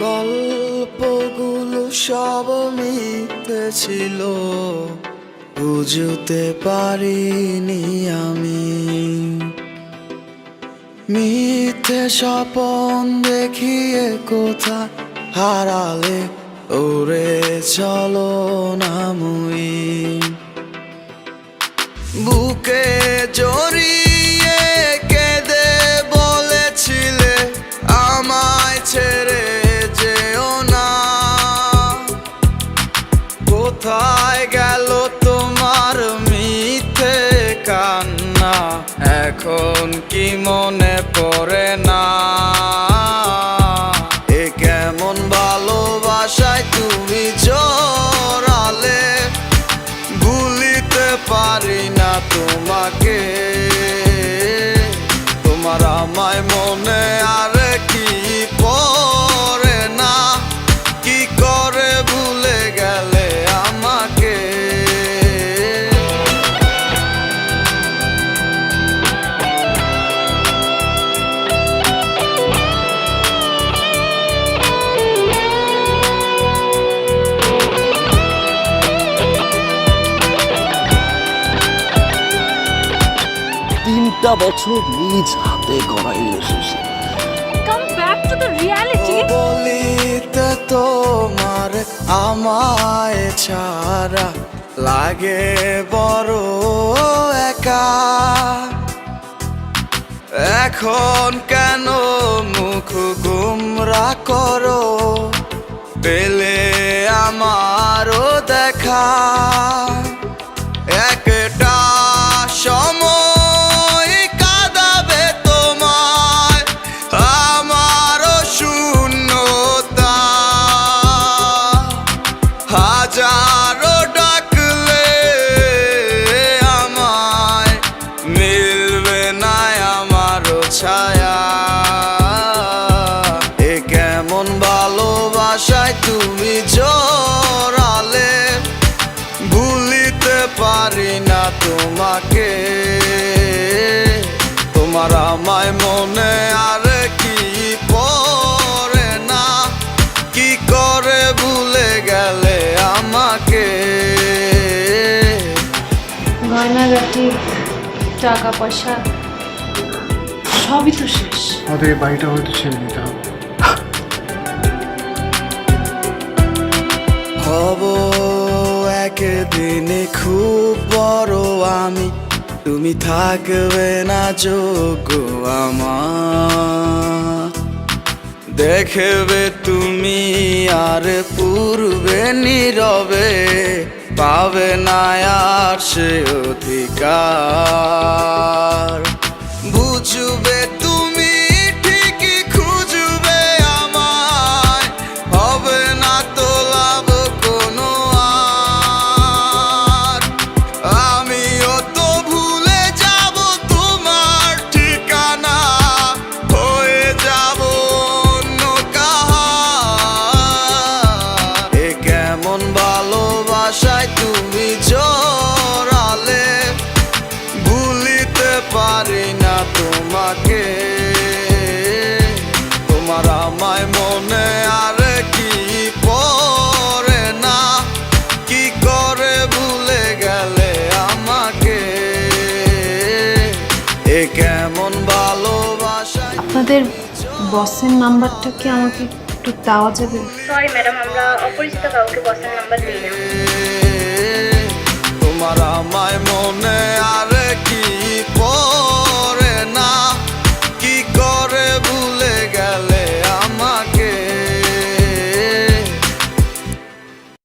গল্পগুলো সব মিথ্যে ছিল, বুঝতে পারিনি আমি। মিথ্যে স্বপন দেখিয়ে কোথা হারালে ওরে চলো না মুই। বুকে জড়িয়ে কেঁদে বলেছিলে আমায় ছেড়ে যেও না। কোথায় গেল তোমার মিথ্যে কান্না, এখন কি মনে পড়ে না? এ কেমন ভালোবাসায় তুমি জড়ালে, ভুলিতে পারি না তোমাকে। তোমার আমায় মনে আর কি পড়ে না, কি করে ভুলে গেলে আমাকে। তিনটা বছর নিজ হাতে গড়া relationship. Come back to the reality. বলিতে তোমার আমায় ছাড়া লাগে বড় একা। এখন কেন মুখ গুমরা করো, পেলে আমারও দেখা। একটা সময় কাঁদাবে তোমায় আমারও শূন্যতা। হাজারো ডাকলে আমায় মিলবে না আমারও ছায়া। এ কেমন ভালোবাসায় তুমি জড়ালে, ভুলিতে পারি না তোমাকে। তোমার আমায় মনে আর কি পড়ে না, কি করে ভুলে গেলে আমাকে। গয়নাগাটি, টাকা পয়সা সবই তো শেষ। আমাদের এই বাড়িটা হয়তো ছেড়ে দিতে হবে। হব একদিনে খুব বড় আমি, তুমি থাকবে না যোগ্য আমার। দেখবে তুমি আর পূর্বে নীরবে, পাবে না আর সে অধিকার। বুঝবে তুমি ঠিকই খুঁজবে আমায়, হবে না তো লাভ কোনো আর। আমিও তো ভুলে যাব তোমার ঠিকানা, হয়ে যাব অন্য কাহার। এ কেমন ভালোবাসায় তুমি জড়ালে, ভুলিতে পারি না তোমাকে। তোমার আমায় মনে আর কি পড়ে না, কি করে ভুলে গেলে আমাকে। এ কেমন ভালোবাসা। আপনাদের বসের নাম্বারটা কি আমাকে একটু দেওয়া যাবে? সরি ম্যাডাম, আমরা অপরিচিত কাউকে বসের নাম্বার দিই না। তোমার আমায় মনে আর কি